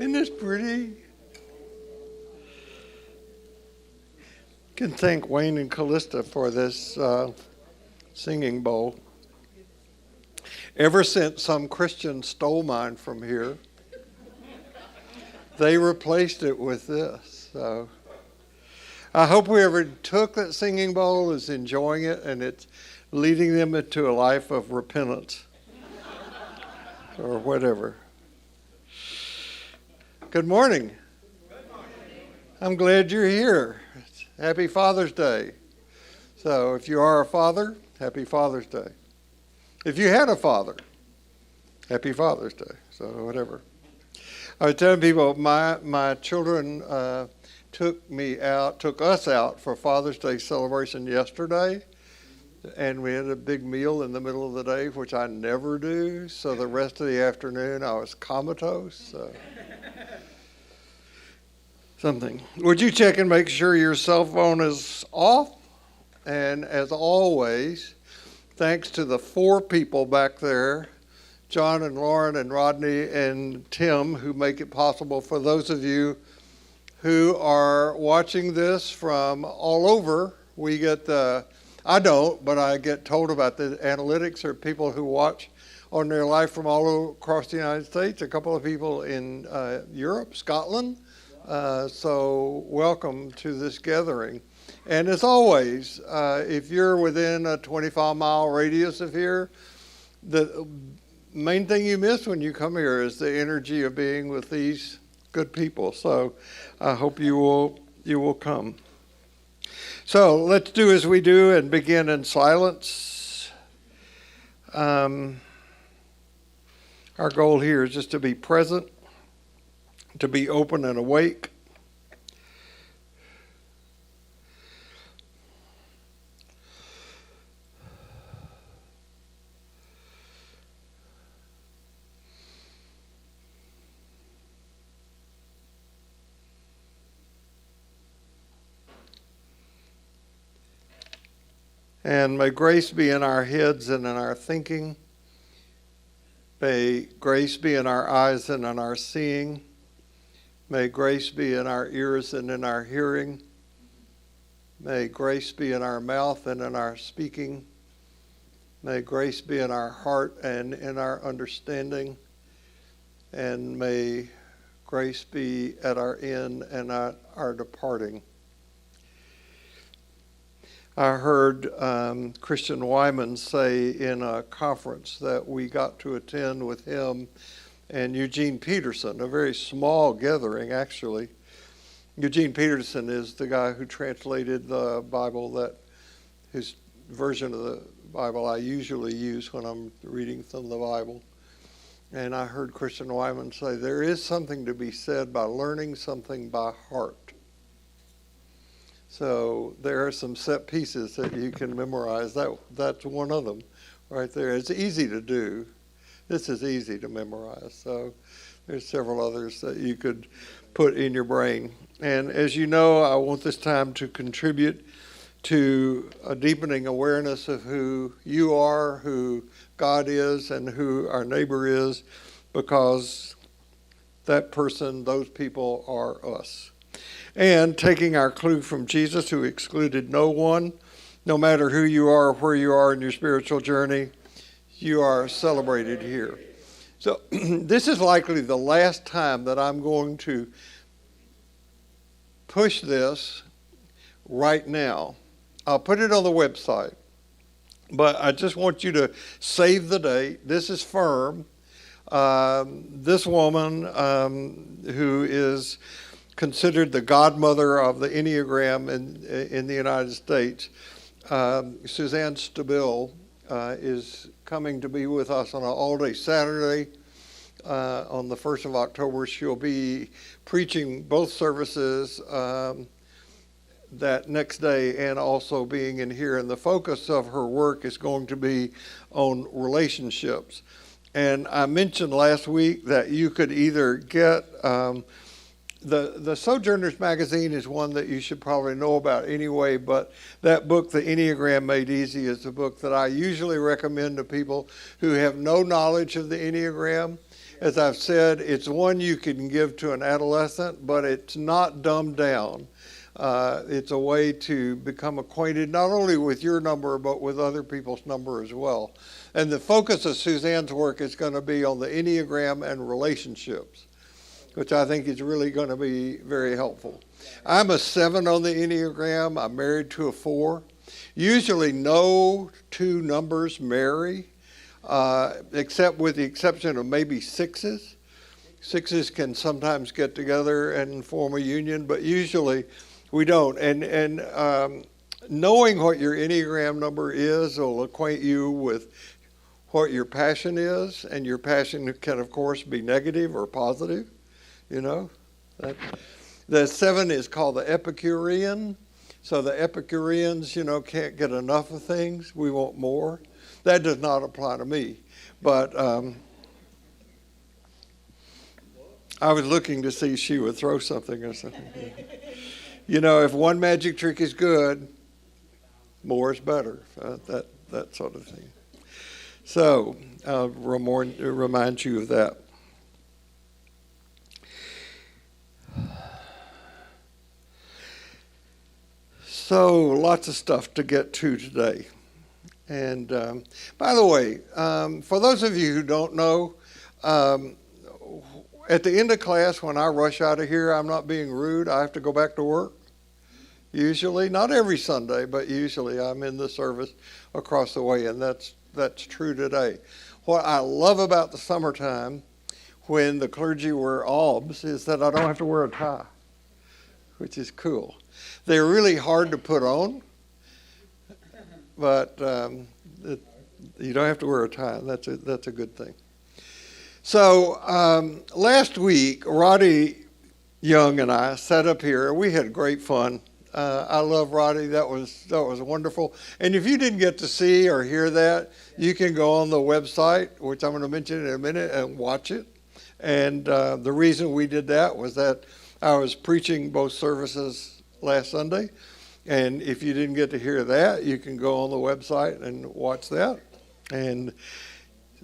Isn't this pretty? Can thank Wayne and Callista for this singing bowl. Ever since some Christian stole mine from here, they replaced it with this. So I hope whoever took that singing bowl is enjoying it and it's leading them into a life of repentance or whatever. Good morning. Good morning. I'm glad you're here. Happy Father's Day. So if you are a father, happy Father's Day. If you had a father, happy Father's Day. So whatever. I was telling people my children took us out for Father's Day celebration yesterday, and we had a big meal in the middle of the day, which I never do. So the rest of the afternoon I was comatose. So. Something. Would you check and make sure your cell phone is off? And as always, thanks to the 4 people back there, John and Lauren and Rodney and Tim, who make it possible for those of you who are watching this from all over. We get I don't, but I get told about the analytics or people who watch on their life from all across the United States. A couple of people in Europe, Scotland. So welcome to this gathering. And as always, if you're within a 25-mile radius of here, the main thing you miss when you come here is the energy of being with these good people. So I hope you will come. So let's do as we do and begin in silence. Our goal here is just to be present, to be open and awake. And may grace be in our heads and in our thinking. May grace be in our eyes and in our seeing. May grace be in our ears and in our hearing. May grace be in our mouth and in our speaking. May grace be in our heart and in our understanding. And may grace be at our end and at our departing. I heard Christian Wyman say in a conference that we got to attend with him and Eugene Peterson, a very small gathering actually. Eugene Peterson is the guy who translated the Bible, that his version of the Bible I usually use when I'm reading from the Bible. And I heard Christian Wyman say there is something to be said by learning something by heart. So there are some set pieces that you can memorize. That's one of them right there. It's easy to do. This is easy to memorize. So there's several others that you could put in your brain. And as you know, I want this time to contribute to a deepening awareness of who you are, who God is, and who our neighbor is, because that person, those people are us. And taking our clue from Jesus, who excluded no one, no matter who you are or where you are in your spiritual journey, you are celebrated here. So this is likely the last time that I'm going to push this right now. I'll put it on the website, but I just want you to save the date. This is firm. This woman who is considered the godmother of the Enneagram in the United States, Suzanne Stabile, is coming to be with us on an all-day Saturday. On the 1st of October, she'll be preaching both services that next day and also being in here. And the focus of her work is going to be on relationships. And I mentioned last week that you could either get the Sojourners magazine is one that you should probably know about anyway, but that book, The Enneagram Made Easy, is a book that I usually recommend to people who have no knowledge of the Enneagram. as I've said, it's one you can give to an adolescent, but it's not dumbed down. It's a way to become acquainted not only with your number, but with other people's number as well. And the focus of Suzanne's work is going to be on the Enneagram and relationships, which I think is really going to be very helpful. I'm a 7 on the Enneagram. I'm married to a 4. Usually no two numbers marry, except with the exception of maybe 6s. 6s can sometimes get together and form a union, but usually we don't. And knowing what your Enneagram number is will acquaint you with what your passion is, and your passion can, of course, be negative or positive, you know. The 7 is called the Epicurean. So the Epicureans, you know, can't get enough of things. We want more. That does not apply to me. But I was looking to see if she would throw something or something. You know, if one magic trick is good, more is better. That sort of thing. So I'll remind you of that. So lots of stuff to get to today. And by the way, for those of you who don't know, at the end of class, when I rush out of here, I'm not being rude. I have to go back to work. Usually, not every Sunday, but usually I'm in the service across the way, and that's true today. What I love about the summertime when the clergy wear albs is that I don't have to wear a tie, which is cool. They're really hard to put on, but you don't have to wear a tie. That's a good thing. So last week, Roddy Young and I sat up here. We had great fun. I love Roddy. That was wonderful. And if you didn't get to see or hear that, you can go on the website, which I'm going to mention in a minute, and watch it. And the reason we did that was that I was preaching both services last Sunday. And if you didn't get to hear that, you can go on the website and watch that and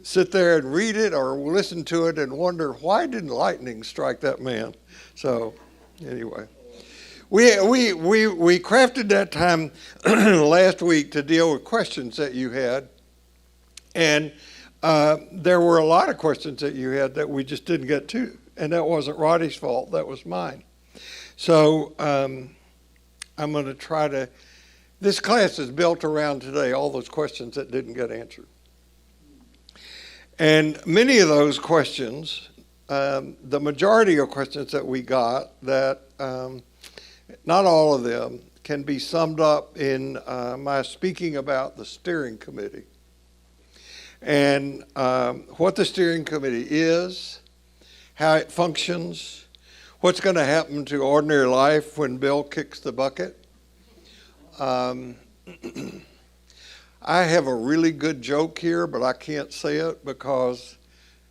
sit there and read it or listen to it and wonder, why didn't lightning strike that man? So anyway, we crafted that time last week to deal with questions that you had. And there were a lot of questions that you had that we just didn't get to. And that wasn't Roddy's fault. That was mine. So I'm going to try to, this class is built around today, all those questions that didn't get answered. And many of those questions, the majority of questions that we got, that not all of them, can be summed up in my speaking about the steering committee. And what the steering committee is, how it functions, what's going to happen to ordinary life when Bill kicks the bucket. I have a really good joke here, but I can't say it because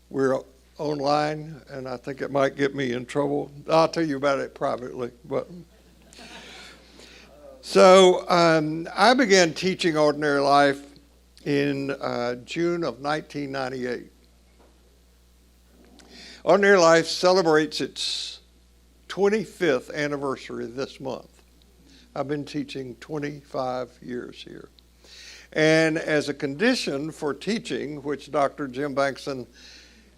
we're online, and I think it might get me in trouble. I'll tell you about it privately. So I began teaching ordinary life in June of 1998. Ordinary Life celebrates its 25th anniversary this month. I've been teaching 25 years here. And as a condition for teaching, which Dr. Jim Bankson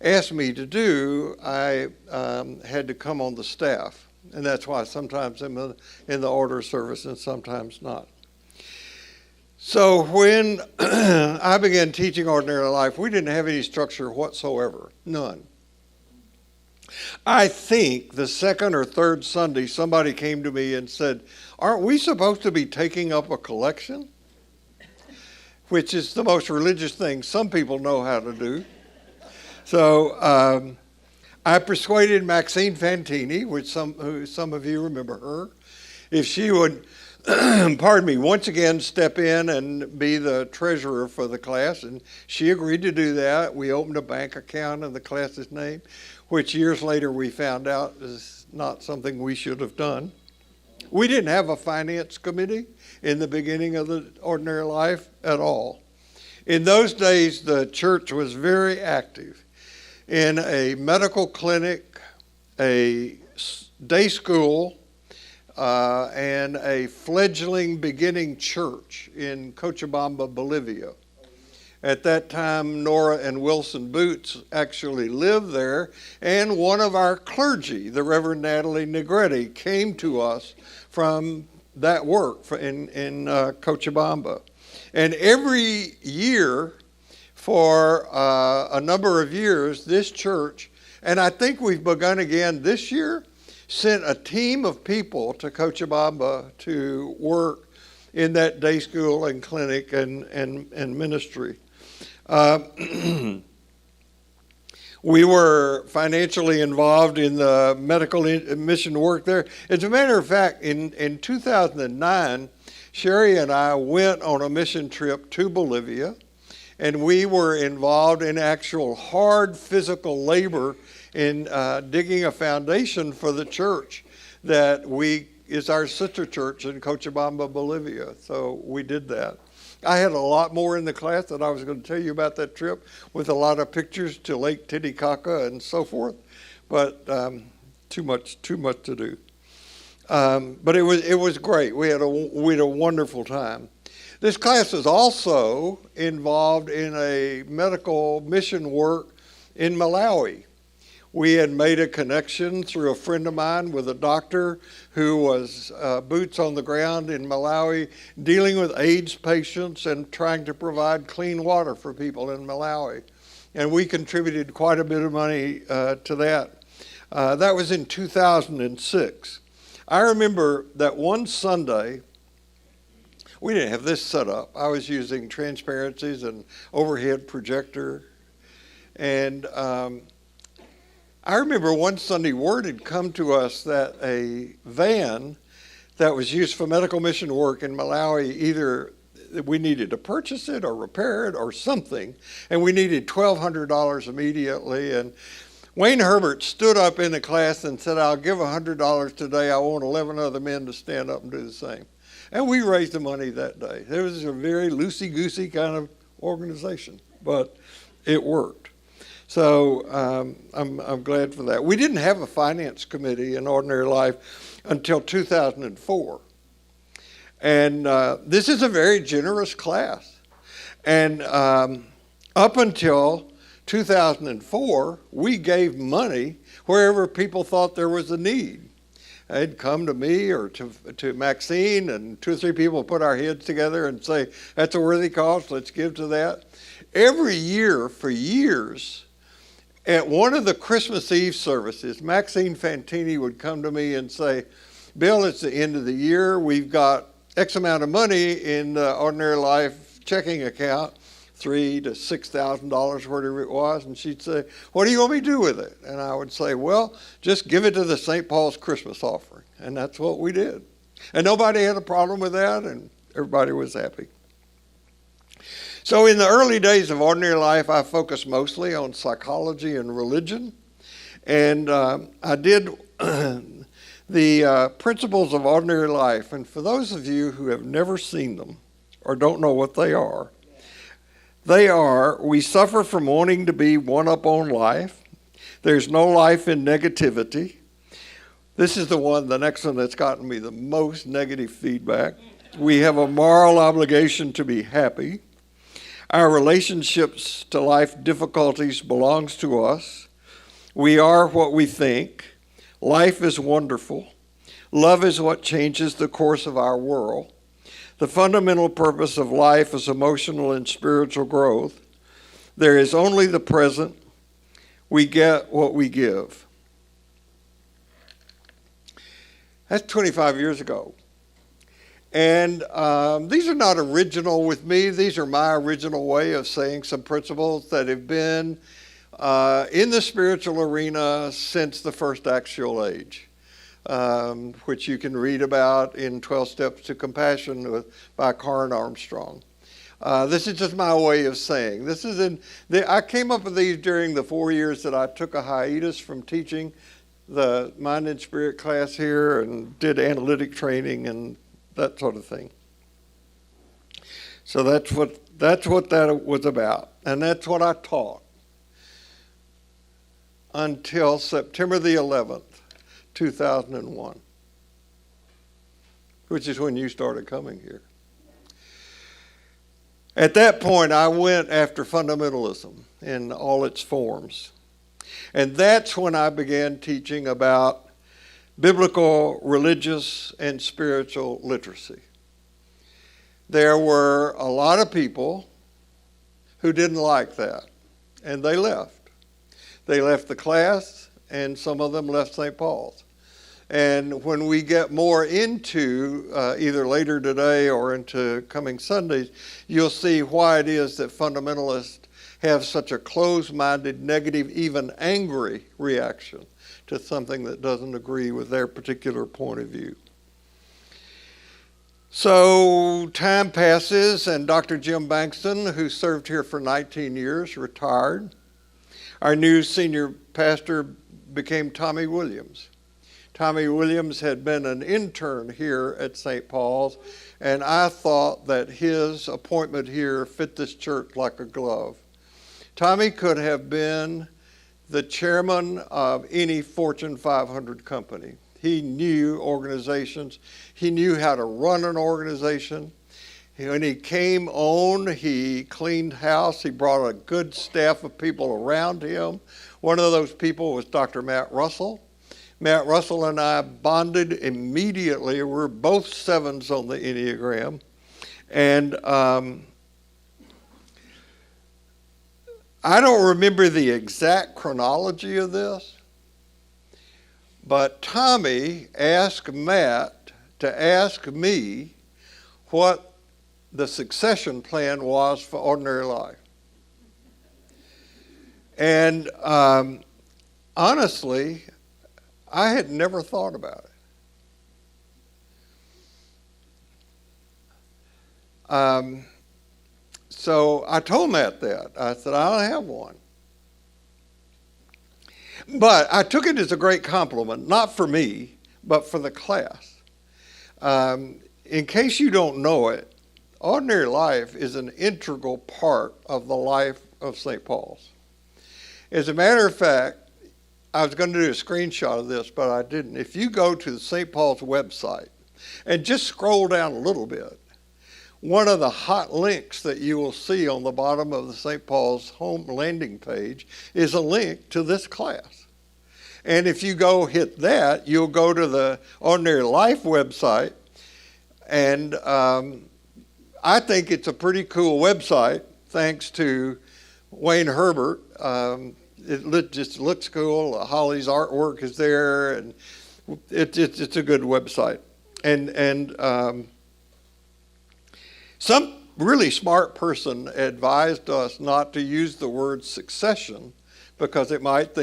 asked me to do, I had to come on the staff. And that's why sometimes I'm in the order service and sometimes not. So when I began teaching ordinary life, we didn't have any structure whatsoever, none. I think the second or third Sunday, somebody came to me and said, "Aren't we supposed to be taking up a collection?" Which is the most religious thing some people know how to do. So I persuaded Maxine Fantini, which some of you remember her, if she would, pardon me, once again step in and be the treasurer for the class. And she agreed to do that. We opened a bank account in the class's name, which years later we found out is not something we should have done. We didn't have a finance committee in the beginning of the ordinary life at all. In those days, the church was very active in a medical clinic, a day school, and a fledgling beginning church in Cochabamba, Bolivia. At that time, Nora and Wilson Boots actually lived there, and one of our clergy, the Reverend Natalie Negretti, came to us from that work in Cochabamba. And every year, for a number of years, this church, and I think we've begun again this year, sent a team of people to Cochabamba to work in that day school and clinic and ministry. We were financially involved in the medical mission work there. As a matter of fact, in 2009, Sherry and I went on a mission trip to Bolivia, and we were involved in actual hard physical labor in digging a foundation for the church that is our sister church in Cochabamba, Bolivia. So we did that. I had a lot more in the class that I was going to tell you about that trip, with a lot of pictures to Lake Titicaca and so forth, but too much to do. But it was great. We had a wonderful time. This class is also involved in a medical mission work in Malawi. We had made a connection through a friend of mine with a doctor who was boots on the ground in Malawi, dealing with AIDS patients and trying to provide clean water for people in Malawi. And we contributed quite a bit of money to that. That was in 2006. I remember that one Sunday, we didn't have this set up. I was using transparencies and overhead projector. And I remember one Sunday word had come to us that a van that was used for medical mission work in Malawi, either we needed to purchase it or repair it or something, and we needed $1,200 immediately. And Wayne Herbert stood up in the class and said, "I'll give $100 today. I want 11 other men to stand up and do the same." And we raised the money that day. It was a very loosey-goosey kind of organization, but it worked. So I'm glad for that. We didn't have a finance committee in ordinary life until 2004. And this is a very generous class. And up until 2004, we gave money wherever people thought there was a need. They'd come to me or to Maxine, and 2 or 3 people put our heads together and say, "That's a worthy cause, let's give to that." Every year for years, at one of the Christmas Eve services, Maxine Fantini would come to me and say, "Bill, it's the end of the year. We've got X amount of money in the Ordinary Life checking account, $3,000 to $6,000, whatever it was." And she'd say, "What do you want me to do with it?" And I would say, "Well, just give it to the St. Paul's Christmas offering." And that's what we did. And nobody had a problem with that, and everybody was happy. So in the early days of Ordinary Life, I focused mostly on psychology and religion. And I did the Principles of Ordinary Life. And for those of you who have never seen them or don't know what they are, we suffer from wanting to be one up on life. There's no life in negativity. This is the next one that's gotten me the most negative feedback. We have a moral obligation to be happy. Our relationships to life difficulties belongs to us. We are what we think. Life is wonderful. Love is what changes the course of our world. The fundamental purpose of life is emotional and spiritual growth. There is only the present. We get what we give. That's 25 years ago. And these are not original with me. These are my original way of saying some principles that have been in the spiritual arena since the first axial age, which you can read about in 12 Steps to Compassion by Karen Armstrong. This is just my way of saying. I came up with these during the 4 years that I took a hiatus from teaching the Mind and Spirit class here and did analytic training and that sort of thing. So that's what that was about, and that's what I taught. until September the 11th, 2001, which is when you started coming here. At that point, I went after fundamentalism in all its forms. And that's when I began teaching about biblical, religious, and spiritual literacy. There were a lot of people who didn't like that, and they left. They left the class, and some of them left St. Paul's. And when we get more into, either later today or into coming Sundays, you'll see why it is that fundamentalists have such a closed-minded, negative, even angry reaction to something that doesn't agree with their particular point of view. So time passes, and Dr. Jim Bankston, who served here for 19 years, retired. Our new senior pastor became Tommy Williams. Tommy Williams had been an intern here at St. Paul's, and I thought that his appointment here fit this church like a glove. Tommy could have been the chairman of any Fortune 500 company. He knew organizations. He knew how to run an organization. When he came on, he cleaned house. He brought a good staff of people around him. One of those people was Dr. Matt Russell. Matt Russell and I bonded immediately. We're both sevens on the Enneagram. And I don't remember the exact chronology of this, but Tommy asked Matt to ask me what the succession plan was for Ordinary Life. And honestly, I had never thought about it. So I told Matt that. I said, I don't have one. But I took it as a great compliment, not for me, but for the class. In case you don't know it, Ordinary Life is an integral part of the life of St. Paul's. As a matter of fact, I was going to do a screenshot of this, but I didn't. If you go to the St. Paul's website and just scroll down a little bit, one of the hot links that you will see on the bottom of the St. Paul's home landing page is a link to this class. And if you go hit that, you'll go to the Ordinary Life website. And I think it's a pretty cool website, thanks to Wayne Herbert. It just looks cool. Holly's artwork is there, and it's a good website. And some really smart person advised us not to use the word succession because it might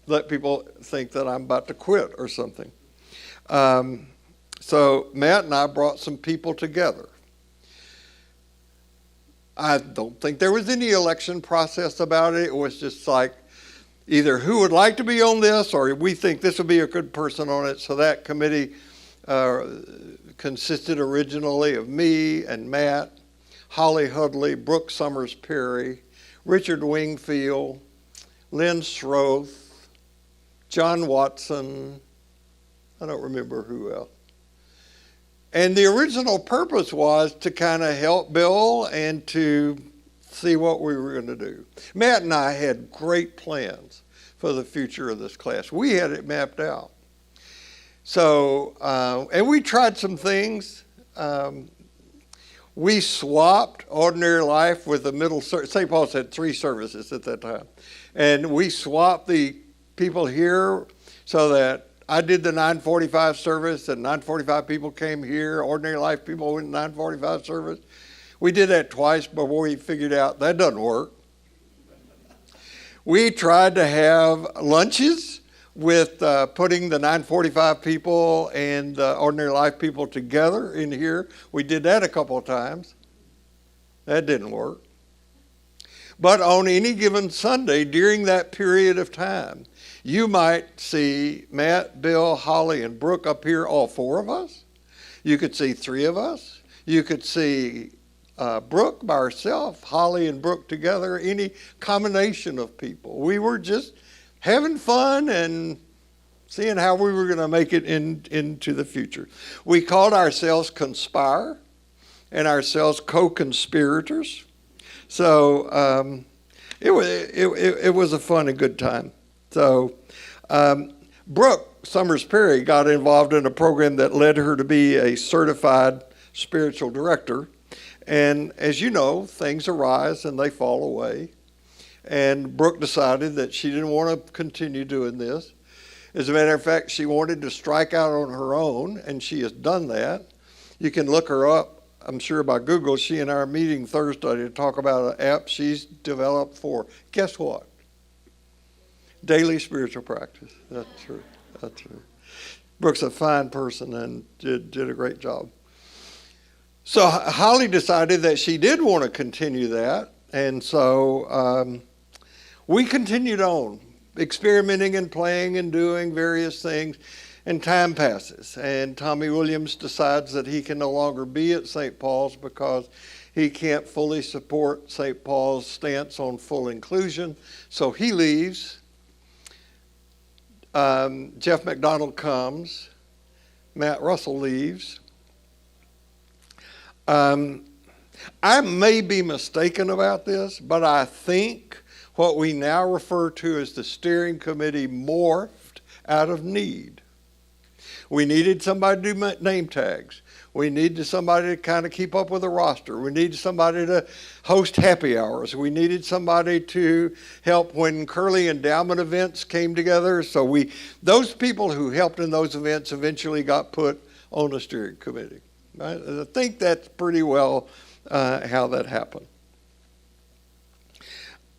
let people think that I'm about to quit or something. So Matt and I brought some people together. I don't think there was any election process about it. It was just like either who would like to be on this or we think this would be a good person on it. So that committee consisted originally of me and Matt, Holly Hudley, Brooke Summers Perry, Richard Wingfield, Lynn Sroth, John Watson, I don't remember who else. And the original purpose was to kind of help Bill and to see what we were going to do. Matt and I had great plans for the future of this class. We had it mapped out. So, and we tried some things. We swapped Ordinary Life with the middle service. St. Paul's had 3 services at that time. And we swapped the people here so that I did the 9:45 service, and 9:45 people came here. Ordinary Life people went to 9:45 service. We did that twice before we figured out that doesn't work. We tried to have lunches with putting the 9:45 people and the Ordinary Life people together in here. We did that a couple of times. That didn't work. But on any given Sunday during that period of time, you might see Matt, Bill, Holly, and Brooke up here, all 4 of us. You could see 3 of us. You could see Brooke by herself, Holly and Brooke together, any combination of people. We were just having fun and seeing how we were going to make it into the future. We called ourselves Conspire and ourselves co-conspirators. So it was a fun and good time. So Brooke Summers Perry got involved in a program that led her to be a certified spiritual director. And as you know, things arise and they fall away. And Brooke decided that she didn't want to continue doing this. As a matter of fact, she wanted to strike out on her own, and she has done that. You can look her up, I'm sure, by Google. She and I are meeting Thursday to talk about an app she's developed for, guess what? Daily spiritual practice. That's true. That's true. Brooke's a fine person and did a great job. So Holly decided that she did want to continue that, and so we continued on, experimenting and playing and doing various things, and time passes, and Tommy Williams decides that he can no longer be at St. Paul's because he can't fully support St. Paul's stance on full inclusion, so he leaves. Jeff McDonald comes. Matt Russell leaves. I may be mistaken about this, but I think what we now refer to as the steering committee morphed out of need. We needed somebody to do name tags. We needed somebody to kind of keep up with the roster. We needed somebody to host happy hours. We needed somebody to help when Kerley endowment events came together. So those people who helped in those events eventually got put on the steering committee. Right? I think that's pretty well how that happened.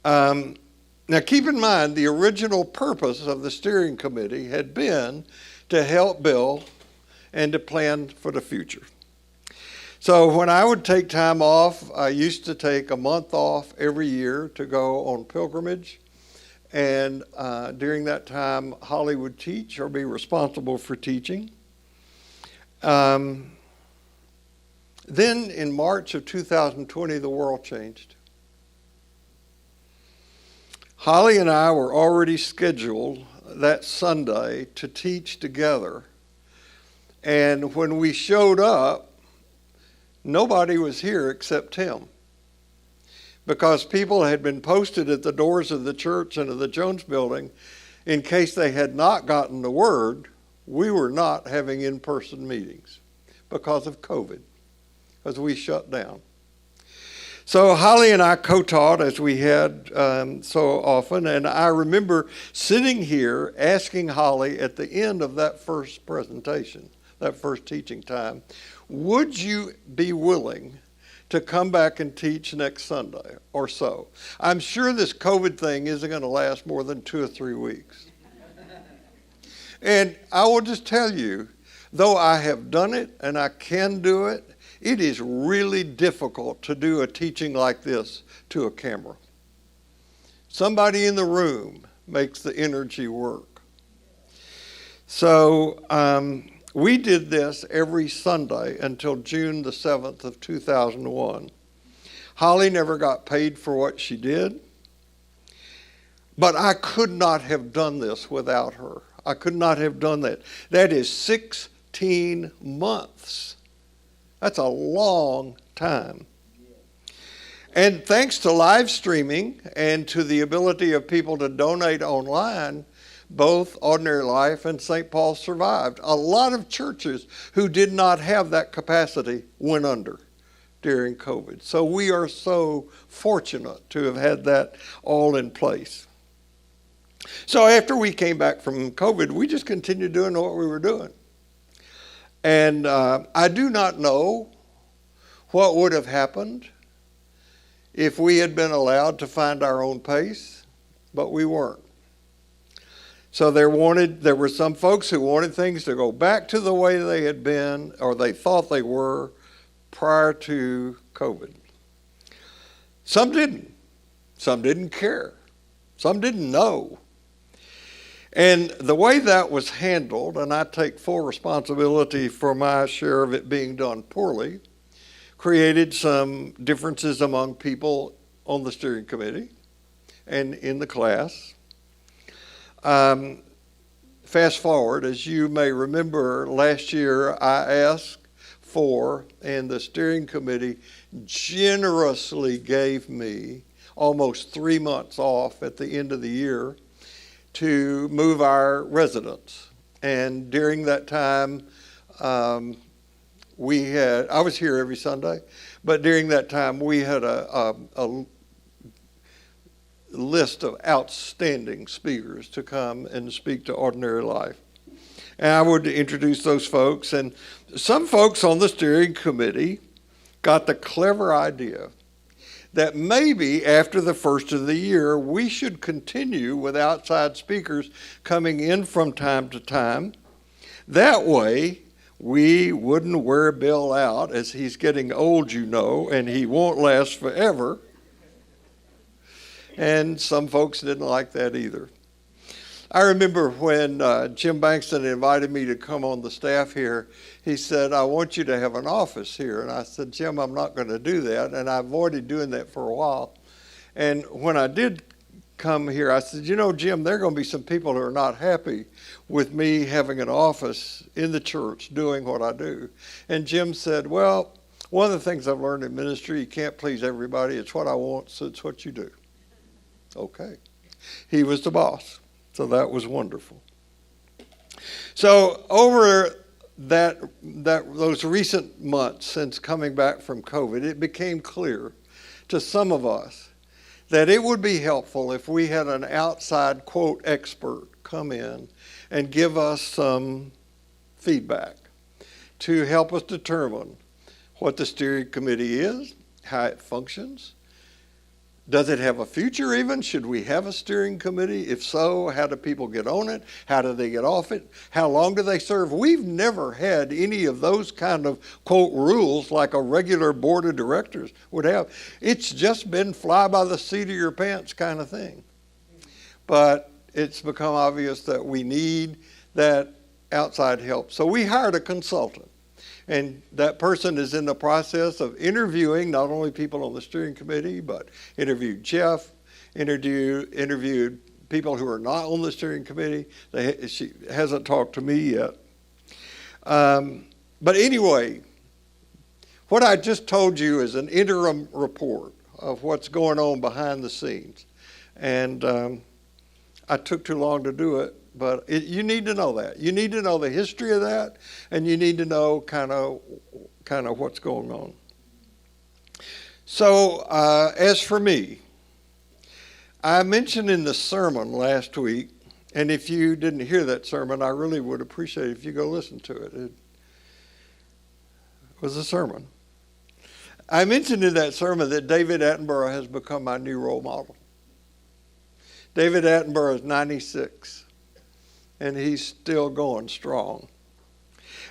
Now keep in mind, the original purpose of the steering committee had been to help Bill and to plan for the future. So when I would take time off, I used to take a month off every year to go on pilgrimage. And during that time, Holly would teach or be responsible for teaching. Then in March of 2020, the world changed. Holly and I were already scheduled that Sunday to teach together. And when we showed up, nobody was here except Tim. Because people had been posted at the doors of the church and of the Jones building, in case they had not gotten the word, we were not having in-person meetings because of COVID, because we shut down. So Holly and I co-taught as we had so often, and I remember sitting here asking Holly at the end of that first presentation, that first teaching time, would you be willing to come back and teach next Sunday or so? I'm sure this COVID thing isn't going to last more than 2 or 3 weeks. And I will just tell you, though I have done it and I can do it, it is really difficult to do a teaching like this to a camera. Somebody in the room makes the energy work. So we did this every Sunday until June the 7th of 2001. Holly never got paid for what she did, but I could not have done this without her. I could not have done that. That is 16 months. That's a long time. And thanks to live streaming and to the ability of people to donate online, both Ordinary Life and St. Paul survived. A lot of churches who did not have that capacity went under during COVID. So we are so fortunate to have had that all in place. So after we came back from COVID, we just continued doing what we were doing. And I do not know what would have happened if we had been allowed to find our own pace, but we weren't. So there were some folks who wanted things to go back to the way they had been, or they thought they were, prior to COVID. Some didn't. Some didn't care. Some didn't know. And the way that was handled, and I take full responsibility for my share of it being done poorly, created some differences among people on the steering committee and in the class. Fast forward, as you may remember, last year I asked for, and the steering committee generously gave me almost 3 months off at the end of the year to move our residence. And during that time, I was here every Sunday, but during that time we had a list of outstanding speakers to come and speak to Ordinary Life. And I would introduce those folks, and some folks on the steering committee got the clever idea that maybe after the first of the year, we should continue with outside speakers coming in from time to time. That way, we wouldn't wear Bill out, as he's getting old, you know, and he won't last forever. And some folks didn't like that either. I remember when Jim Bankston invited me to come on the staff here, he said, I want you to have an office here. And I said, Jim, I'm not going to do that. And I avoided doing that for a while. And when I did come here, I said, you know, Jim, there are going to be some people who are not happy with me having an office in the church doing what I do. And Jim said, well, one of the things I've learned in ministry, you can't please everybody. It's what I want, so it's what you do. Okay. He was the boss. So that was wonderful. So over those recent months since coming back from COVID, it became clear to some of us that it would be helpful if we had an outside, quote, expert come in and give us some feedback to help us determine what the steering committee is, how it functions. Does it have a future even? Should we have a steering committee? If so, how do people get on it? How do they get off it? How long do they serve? We've never had any of those kind of, quote, rules like a regular board of directors would have. It's just been fly by the seat of your pants kind of thing. But it's become obvious that we need that outside help. So we hired a consultant. And that person is in the process of interviewing not only people on the steering committee, but interviewed Jeff, interviewed people who are not on the steering committee. She hasn't talked to me yet. But anyway, what I just told you is an interim report of what's going on behind the scenes. And I took too long to do it. But you need to know that. You need to know the history of that, and you need to know kind of what's going on. So as for me, I mentioned in the sermon last week, and if you didn't hear that sermon, I really would appreciate it if you go listen to it. It was a sermon. I mentioned in that sermon that David Attenborough has become my new role model. David Attenborough is 96. And he's still going strong.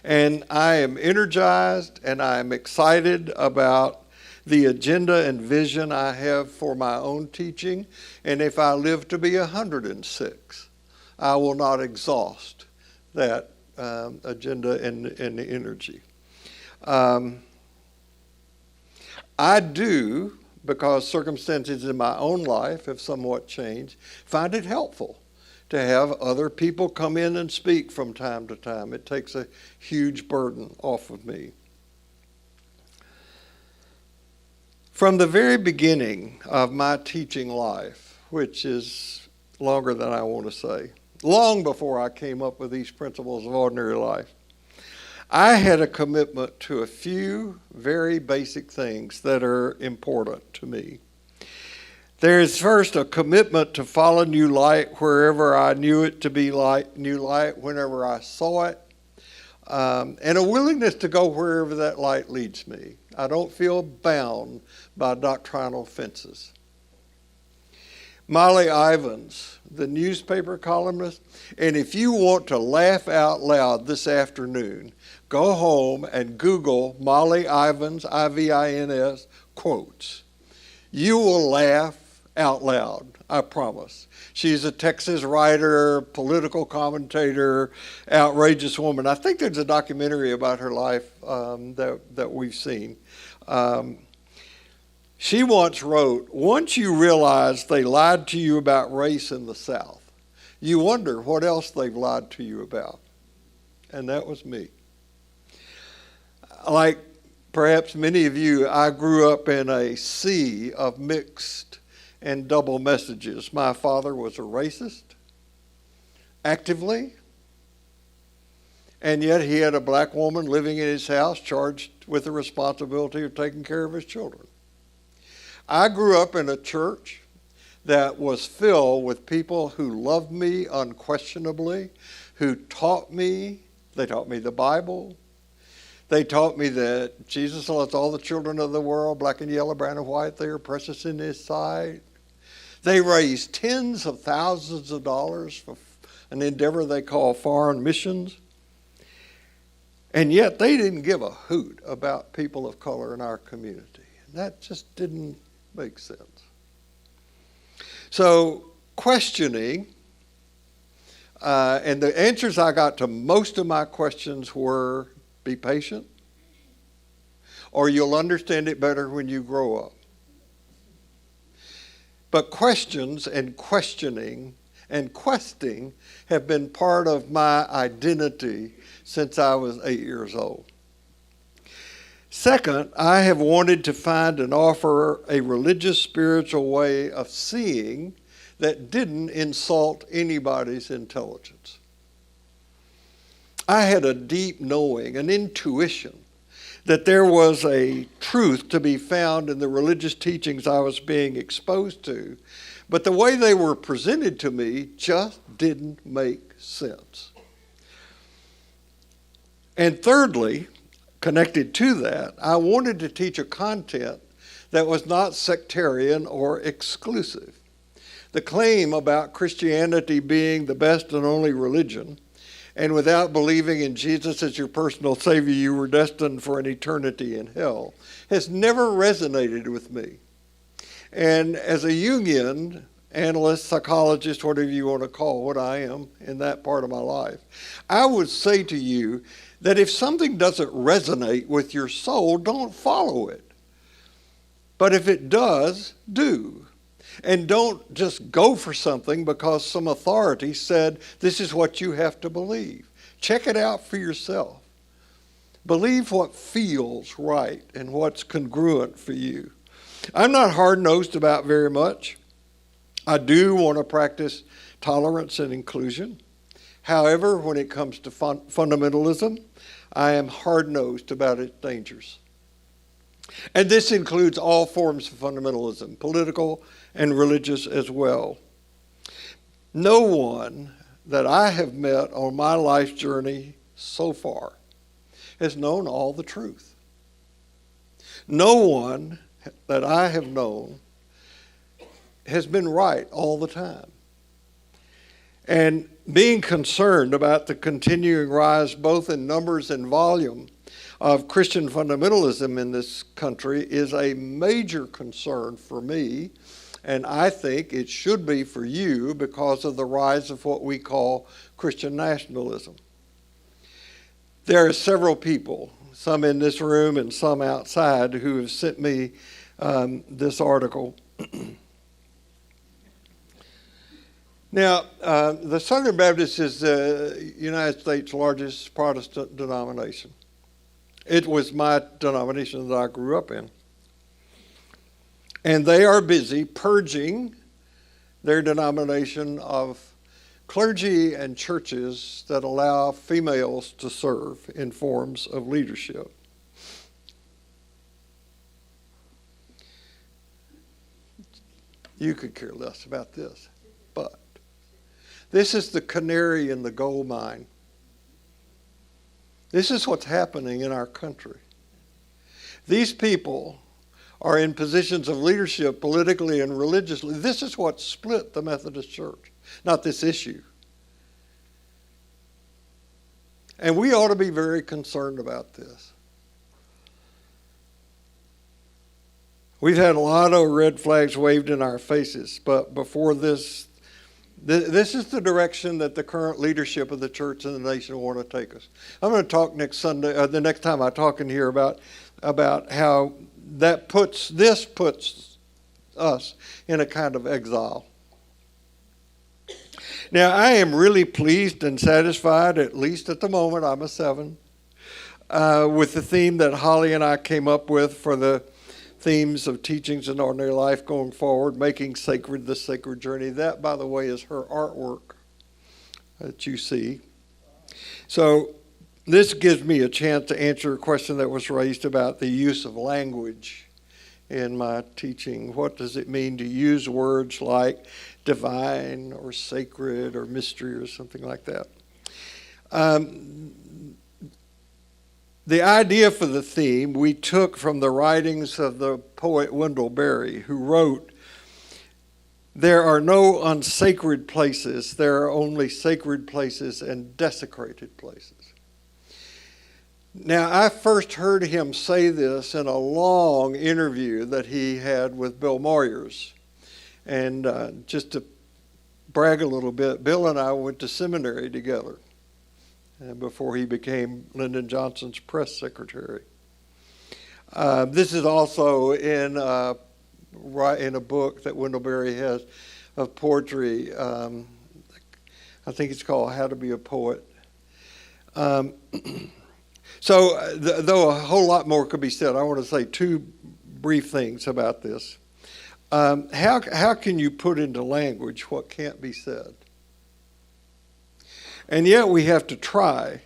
And I am energized and I am excited about the agenda and vision I have for my own teaching. And if I live to be 106, I will not exhaust that agenda and energy. I do, because circumstances in my own life have somewhat changed, find it helpful to have other people come in and speak from time to time. It takes a huge burden off of me. From the very beginning of my teaching life, which is longer than I want to say, long before I came up with these principles of ordinary life, I had a commitment to a few very basic things that are important to me. There is first a commitment to follow new light wherever I knew it to be new light, whenever I saw it, and a willingness to go wherever that light leads me. I don't feel bound by doctrinal fences. Molly Ivins, the newspaper columnist, and if you want to laugh out loud this afternoon, go home and Google Molly Ivins, I-V-I-N-S, quotes. You will laugh out loud, I promise. She's a Texas writer, political commentator, outrageous woman. I think there's a documentary about her life that we've seen. She once wrote, once you realize they lied to you about race in the South, you wonder what else they've lied to you about. And that was me. Like perhaps many of you, I grew up in a sea of mixed and double messages. My father was a racist, actively, and yet he had a black woman living in his house charged with the responsibility of taking care of his children. I grew up in a church that was filled with people who loved me unquestionably, who taught me. They taught me the Bible. They taught me that Jesus loves all the children of the world, black and yellow, brown and white. They are precious in his sight. They raised tens of thousands of dollars for an endeavor they call foreign missions. And yet they didn't give a hoot about people of color in our community. That just didn't make sense. So questioning, and the answers I got to most of my questions were, be patient, or you'll understand it better when you grow up. But questions and questioning and questing have been part of my identity since I was 8 years old. Second, I have wanted to find and offer a religious, spiritual way of seeing that didn't insult anybody's intelligence. I had a deep knowing, an intuition, that there was a truth to be found in the religious teachings I was being exposed to, but the way they were presented to me just didn't make sense. And thirdly, connected to that, I wanted to teach a content that was not sectarian or exclusive. The claim about Christianity being the best and only religion, and without believing in Jesus as your personal Savior, you were destined for an eternity in hell, has never resonated with me. And as a Jungian analyst, psychologist, whatever you want to call what I am in that part of my life, I would say to you that if something doesn't resonate with your soul, don't follow it. But if it does, do. And don't just go for something because some authority said this is what you have to believe. Check it out for yourself. Believe what feels right and what's congruent for you. I'm not hard-nosed about very much. I do want to practice tolerance and inclusion. However, when it comes to fundamentalism, I am hard-nosed about its dangers. And this includes all forms of fundamentalism, political and religious as well. No one that I have met on my life journey so far has known all the truth. No one that I have known has been right all the time. And being concerned about the continuing rise both in numbers and volume of Christian fundamentalism in this country is a major concern for me, and I think it should be for you because of the rise of what we call Christian nationalism. There are several people, some in this room and some outside, who have sent me this article. Now, the Southern Baptist is the United States' largest Protestant denomination. It was my denomination that I grew up in. And they are busy purging their denomination of clergy and churches that allow females to serve in forms of leadership. You could care less about this, but this is the canary in the gold mine. This is what's happening in our country. These people are in positions of leadership politically and religiously. This is what split the Methodist Church, not this issue. And we ought to be very concerned about this. We've had a lot of red flags waved in our faces, but before this is the direction that the current leadership of the church and the nation want to take us. I'm going to talk next Sunday, the next time I talk in here about how that puts us in a kind of exile. Now, I am really pleased and satisfied, at least at the moment, I'm a 7, with the theme that Holly and I came up with for the themes of teachings in ordinary life going forward, making sacred the sacred journey. That, by the way, is her artwork that you see. So this gives me a chance to answer a question that was raised about the use of language in my teaching. What does it mean to use words like divine or sacred or mystery or something like that? The idea for the theme we took from the writings of the poet Wendell Berry, who wrote, "There are no unsacred places, there are only sacred places and desecrated places." Now, I first heard him say this in a long interview that he had with Bill Moyers. And just to brag a little bit, Bill and I went to seminary together before he became Lyndon Johnson's press secretary. This is also in a book that Wendell Berry has of poetry. I think it's called How to Be a Poet. So, though a whole lot more could be said, I want to say 2 brief things about this. How can you put into language what can't be said? And yet we have to try.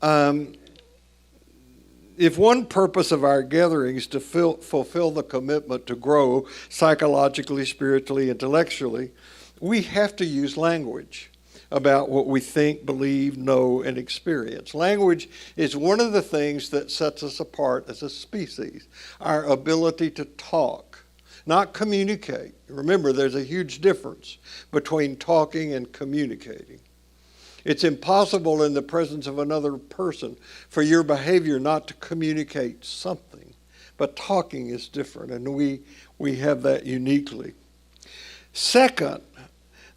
If one purpose of our gathering is to fulfill the commitment to grow psychologically, spiritually, intellectually, we have to use language about what we think, believe, know, and experience. Language is one of the things that sets us apart as a species, our ability to talk, not communicate. Remember, there's a huge difference between talking and communicating. It's impossible in the presence of another person for your behavior not to communicate something, but talking is different, and we have that uniquely. Second,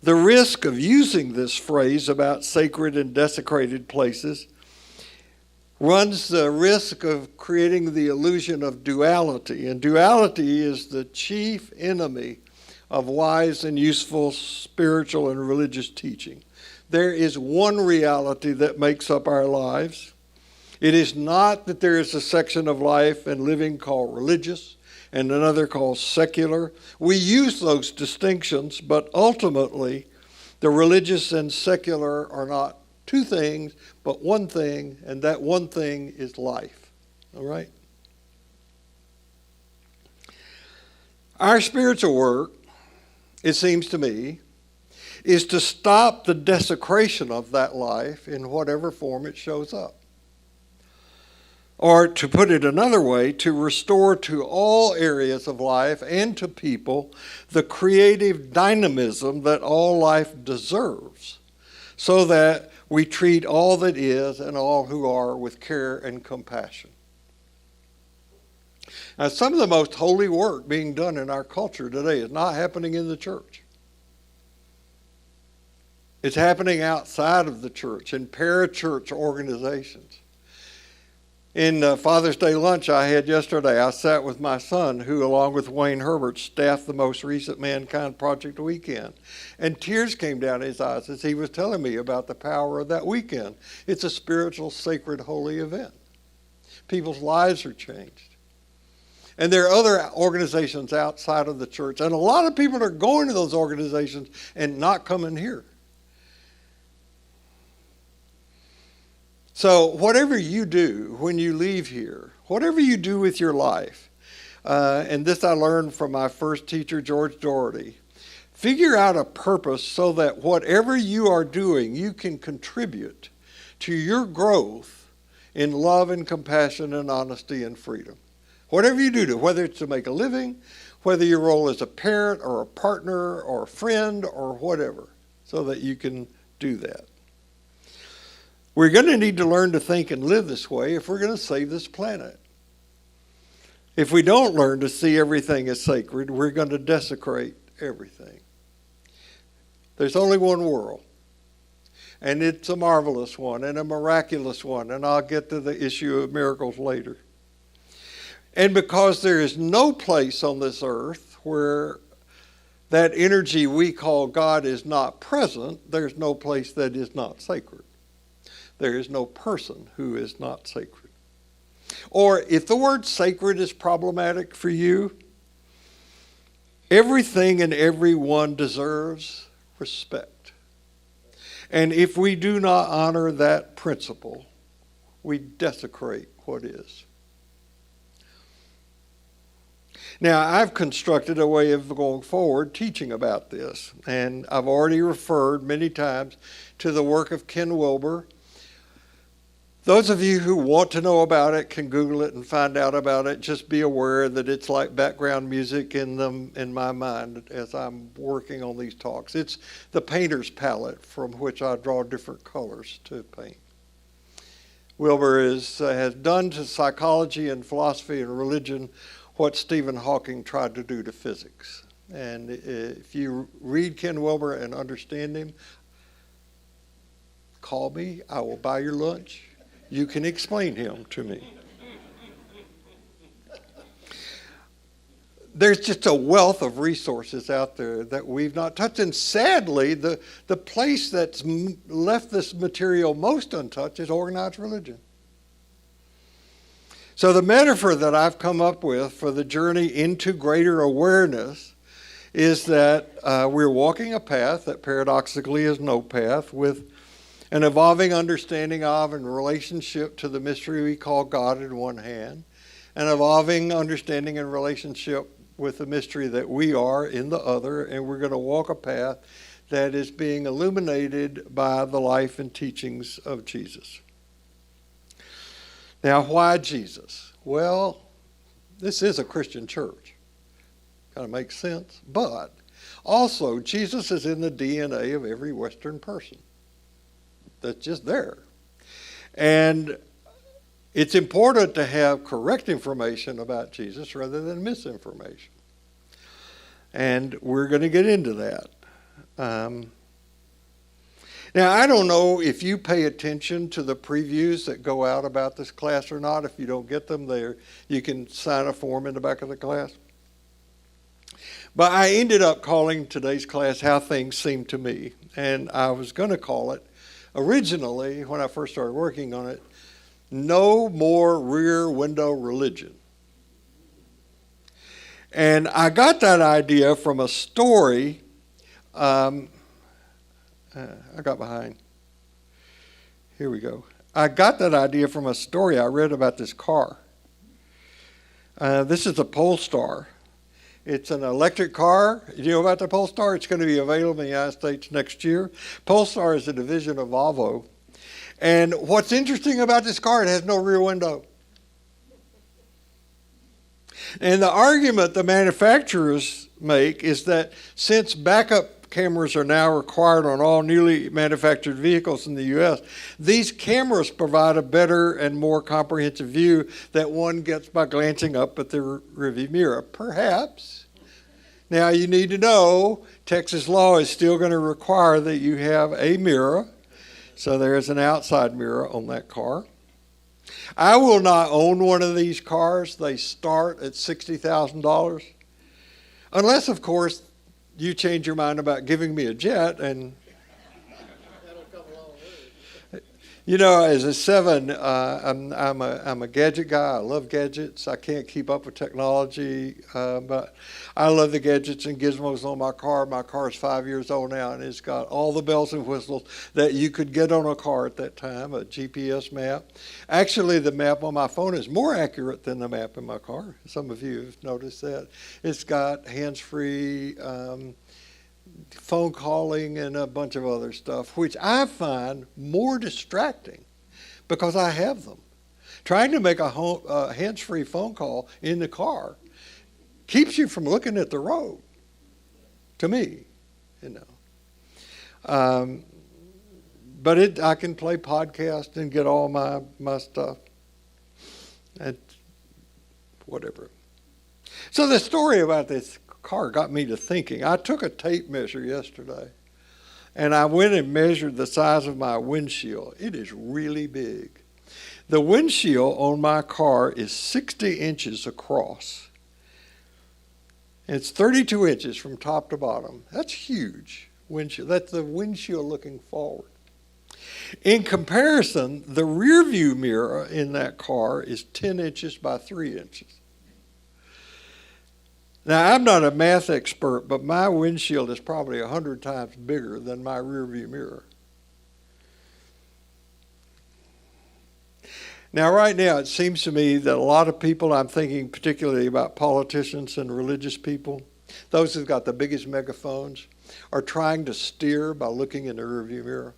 the risk of using this phrase about sacred and desecrated places runs the risk of creating the illusion of duality. And duality is the chief enemy of wise and useful spiritual and religious teaching. There is one reality that makes up our lives. It is not that there is a section of life and living called religious and another called secular. We use those distinctions, but ultimately, the religious and secular are not 2 things, but one thing, and that one thing is life. All right? Our spiritual work, it seems to me, is to stop the desecration of that life in whatever form it shows up. Or to put it another way, to restore to all areas of life and to people the creative dynamism that all life deserves, so that we treat all that is and all who are with care and compassion. Now, some of the most holy work being done in our culture today is not happening in the church. It's happening outside of the church in parachurch organizations. In Father's Day lunch I had yesterday, I sat with my son, who, along with Wayne Herbert, staffed the most recent Mankind Project weekend. And tears came down his eyes as he was telling me about the power of that weekend. It's a spiritual, sacred, holy event. People's lives are changed. And there are other organizations outside of the church. And a lot of people are going to those organizations and not coming here. So whatever you do when you leave here, whatever you do with your life, and this I learned from my first teacher, George Doherty, figure out a purpose so that whatever you are doing, you can contribute to your growth in love and compassion and honesty and freedom. Whatever you do, whether it's to make a living, whether your role as a parent or a partner or a friend or whatever, so that you can do that. We're going to need to learn to think and live this way if we're going to save this planet. If we don't learn to see everything as sacred, we're going to desecrate everything. There's only one world, and it's a marvelous one and a miraculous one, and I'll get to the issue of miracles later. And because there is no place on this earth where that energy we call God is not present, there's no place that is not sacred. There is no person who is not sacred. Or if the word sacred is problematic for you, everything and everyone deserves respect. And if we do not honor that principle, we desecrate what is. Now, I've constructed a way of going forward teaching about this, and I've already referred many times to the work of Ken Wilber. Those of you who want to know about it can Google it and find out about it. Just be aware that it's like background music in my mind as I'm working on these talks. It's the painter's palette from which I draw different colors to paint. Wilber has done to psychology and philosophy and religion what Stephen Hawking tried to do to physics. And if you read Ken Wilber and understand him, call me. I will buy your lunch. You can explain him to me. There's just a wealth of resources out there that we've not touched. And sadly, the place that's left this material most untouched is organized religion. So the metaphor that I've come up with for the journey into greater awareness is that we're walking a path that paradoxically is no path, with an evolving understanding of and relationship to the mystery we call God in one hand, an evolving understanding and relationship with the mystery that we are in the other, and we're going to walk a path that is being illuminated by the life and teachings of Jesus. Now, why Jesus? Well, this is a Christian church. Kind of makes sense. But also, Jesus is in the DNA of every Western person. That's just there. And it's important to have correct information about Jesus rather than misinformation. And we're going to get into that. Now, I don't know if you pay attention to the previews that go out about this class or not. If you don't get them there, you can sign a form in the back of the class. But I ended up calling today's class How Things Seem to Me. And I was going to call it, originally, when I first started working on it, No More Rear Window Religion. And I got that idea from a story. I got behind. Here we go. I got that idea from a story I read about this car. This is a Polestar. It's an electric car. You know about the Polestar? It's going to be available in the United States next year. Polestar is a division of Volvo. And what's interesting about this car, it has no rear window. And the argument the manufacturers make is that since backup cameras are now required on all newly manufactured vehicles in the U.S., these cameras provide a better and more comprehensive view that one gets by glancing up at the rearview mirror. Perhaps. Now, you need to know Texas law is still going to require that you have a mirror. So there is an outside mirror on that car. I will not own one of these cars. They start at $60,000. Unless, of course, you change your mind about giving me a jet, and you know, as a 7, I'm a gadget guy. I love gadgets. I can't keep up with technology, but I love the gadgets and gizmos on my car. My car is 5 years old now, and it's got all the bells and whistles that you could get on a car at that time, a GPS map. Actually, the map on my phone is more accurate than the map in my car. Some of you have noticed that. It's got hands-free phone calling and a bunch of other stuff, which I find more distracting because I have them. Trying to make a hands-free phone call in the car keeps you from looking at the road, to me, you know. But I can play podcast and get all my stuff. And whatever. So the story about this car got me to thinking. I took a tape measure yesterday, and I went and measured the size of my windshield. It is really big. The windshield on my car is 60 inches across. It's 32 inches from top to bottom. That's huge. Windshield. That's the windshield looking forward. In comparison, the rear view mirror in that car is 10 inches by 3 inches. Now, I'm not a math expert, but my windshield is probably 100 times bigger than my rear view mirror. Now, right now, it seems to me that a lot of people, I'm thinking particularly about politicians and religious people, those who've got the biggest megaphones, are trying to steer by looking in the rearview mirror.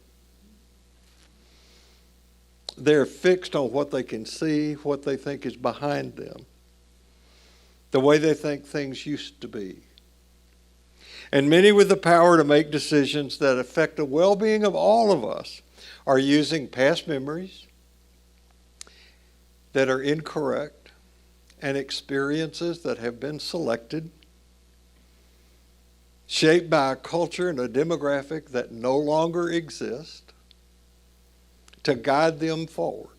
They're fixed on what they can see, what they think is behind them, the way they think things used to be. And many with the power to make decisions that affect the well-being of all of us are using past memories that are incorrect and experiences that have been selected, shaped by a culture and a demographic that no longer exist, to guide them forward.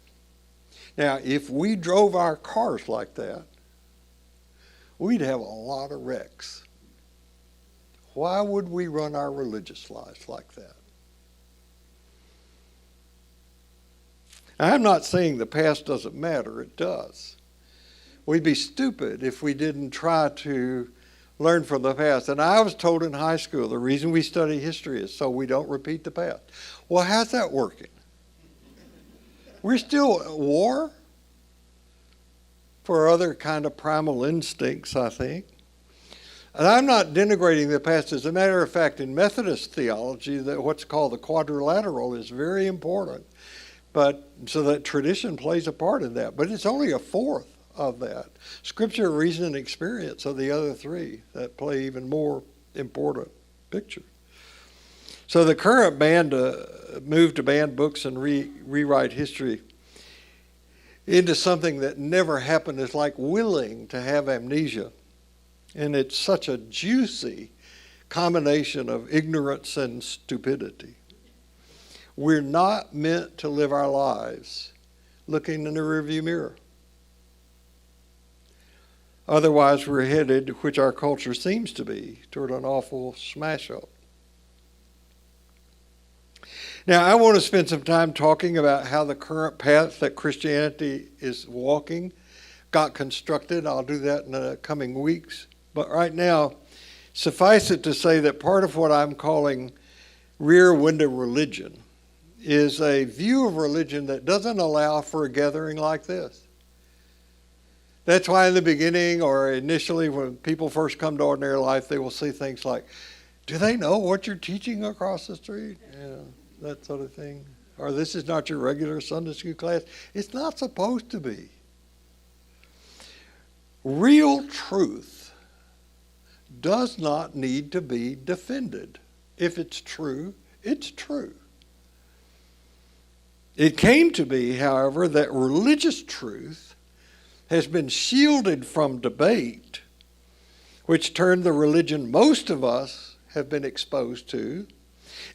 Now, if we drove our cars like that, we'd have a lot of wrecks. Why would we run our religious lives like that? I'm not saying the past doesn't matter, it does. We'd be stupid if we didn't try to learn from the past. And I was told in high school the reason we study history is so we don't repeat the past. Well, how's that working? We're still at war for other kind of primal instincts, I think. And I'm not denigrating the past. As a matter of fact, in Methodist theology, what's called the quadrilateral is very important. But so that tradition plays a part in that. But it's only a fourth of that. Scripture, reason, and experience are the other three that play even more important picture. So the current move to ban books and rewrite history into something that never happened is like willing to have amnesia. And it's such a juicy combination of ignorance and stupidity. We're not meant to live our lives looking in the rearview mirror. Otherwise, we're headed, which our culture seems to be, toward an awful smash-up. Now, I want to spend some time talking about how the current path that Christianity is walking got constructed. I'll do that in the coming weeks. But right now, suffice it to say that part of what I'm calling rear window religion is a view of religion that doesn't allow for a gathering like this. That's why in the beginning or initially when people first come to ordinary life, they will see things like, do they know what you're teaching across the street? That sort of thing. Or this is not your regular Sunday school class. It's not supposed to be. Real truth does not need to be defended. If it's true, it's true. It came to be, however, that religious truth has been shielded from debate, which turned the religion most of us have been exposed to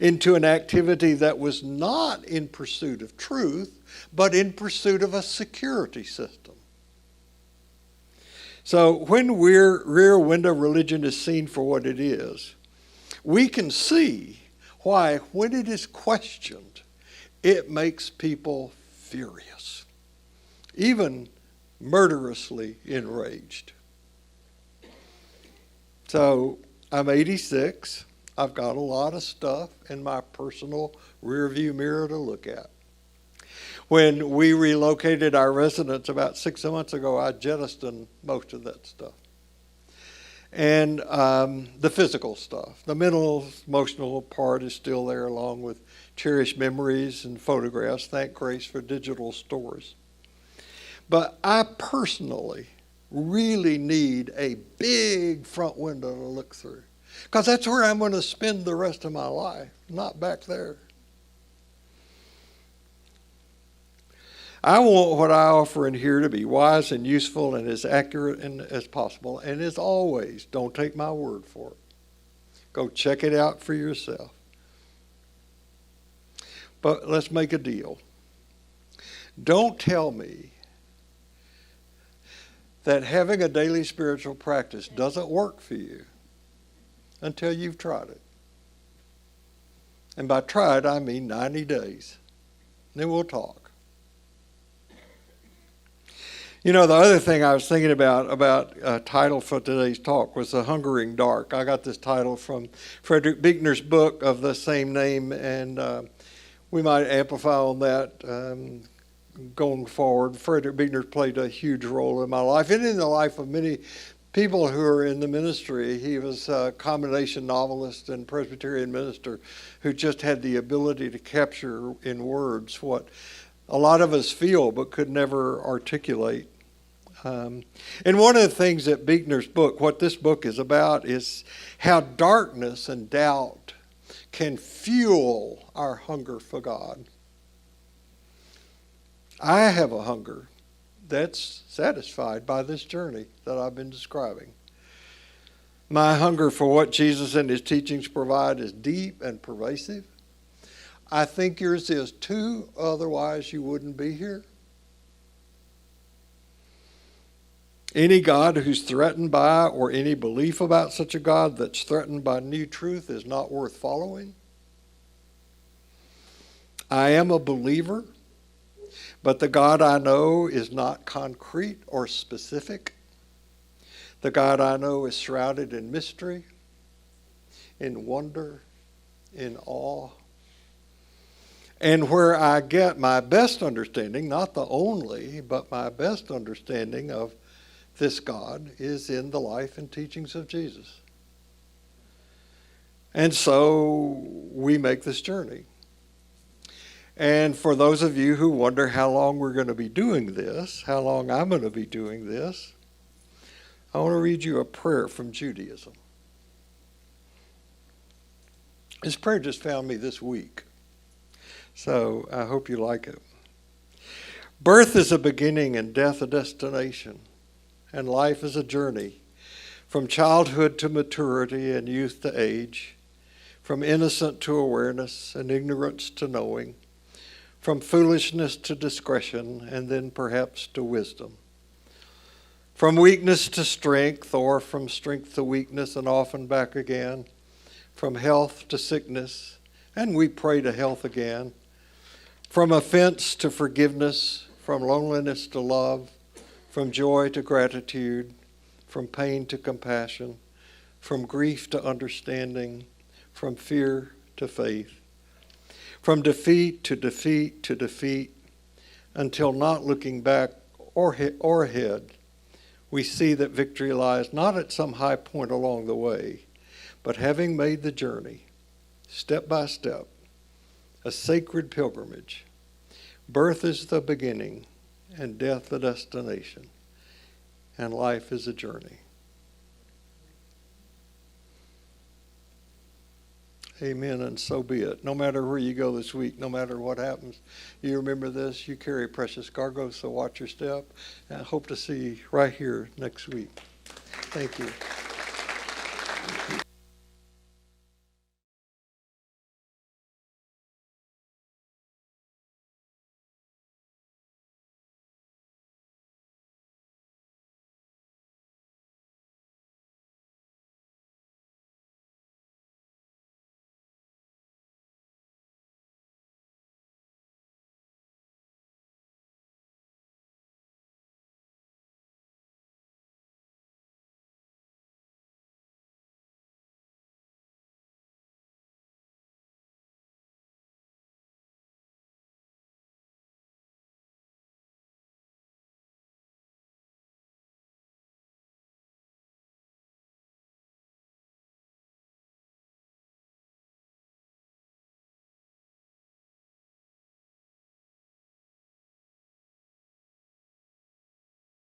into an activity that was not in pursuit of truth, but in pursuit of a security system. So when rear window religion is seen for what it is, we can see why, when it is questioned, it makes people furious, even murderously enraged. So I'm 86. I've got a lot of stuff in my personal rearview mirror to look at. When we relocated our residence about 6 months ago, I jettisoned most of that stuff. And the physical stuff, the mental, emotional part is still there along with cherished memories and photographs. Thank grace for digital storage. But I personally really need a big front window to look through. Because that's where I'm going to spend the rest of my life, not back there. I want what I offer in here to be wise and useful and as accurate as possible. And as always, don't take my word for it. Go check it out for yourself. But let's make a deal. Don't tell me that having a daily spiritual practice doesn't work for you until you've tried it. And by tried, I mean 90 days. Then we'll talk. You know, the other thing I was thinking about a title for today's talk was The Hungering Dark. I got this title from Frederick Buechner's book of the same name, and we might amplify on that going forward. Frederick Buechner played a huge role in my life and in the life of many people who are in the ministry. He was a combination novelist and Presbyterian minister who just had the ability to capture in words what a lot of us feel but could never articulate. And one of the things that Buechner's book, what this book is about, is how darkness and doubt can fuel our hunger for God. I have a hunger that's satisfied by this journey that I've been describing. My hunger for what Jesus and his teachings provide is deep and pervasive. I think yours is too, otherwise you wouldn't be here. Any God who's threatened by, or any belief about such a God that's threatened by new truth is not worth following. I am a believer, but the God I know is not concrete or specific. The God I know is shrouded in mystery, in wonder, in awe. And where I get my best understanding, not the only, but my best understanding of this God is in the life and teachings of Jesus. And so we make this journey. And for those of you who wonder how long we're going to be doing this, how long I'm going to be doing this, I want to read you a prayer from Judaism. This prayer just found me this week, so I hope you like it. Birth is a beginning and death a destination, and life is a journey from childhood to maturity and youth to age, from innocent to awareness and ignorance to knowing, from foolishness to discretion and then perhaps to wisdom, from weakness to strength or from strength to weakness and often back again, from health to sickness, and we pray to health again, from offense to forgiveness, from loneliness to love, from joy to gratitude, from pain to compassion, from grief to understanding, from fear to faith, from defeat to defeat to defeat, until not looking back or ahead, we see that victory lies not at some high point along the way, but having made the journey, step by step, a sacred pilgrimage. Birth is the beginning, and death the destination, and life is a journey. Amen, and so be it. No matter where you go this week, no matter what happens, you remember this, you carry precious cargo, so watch your step, and I hope to see you right here next week. Thank you.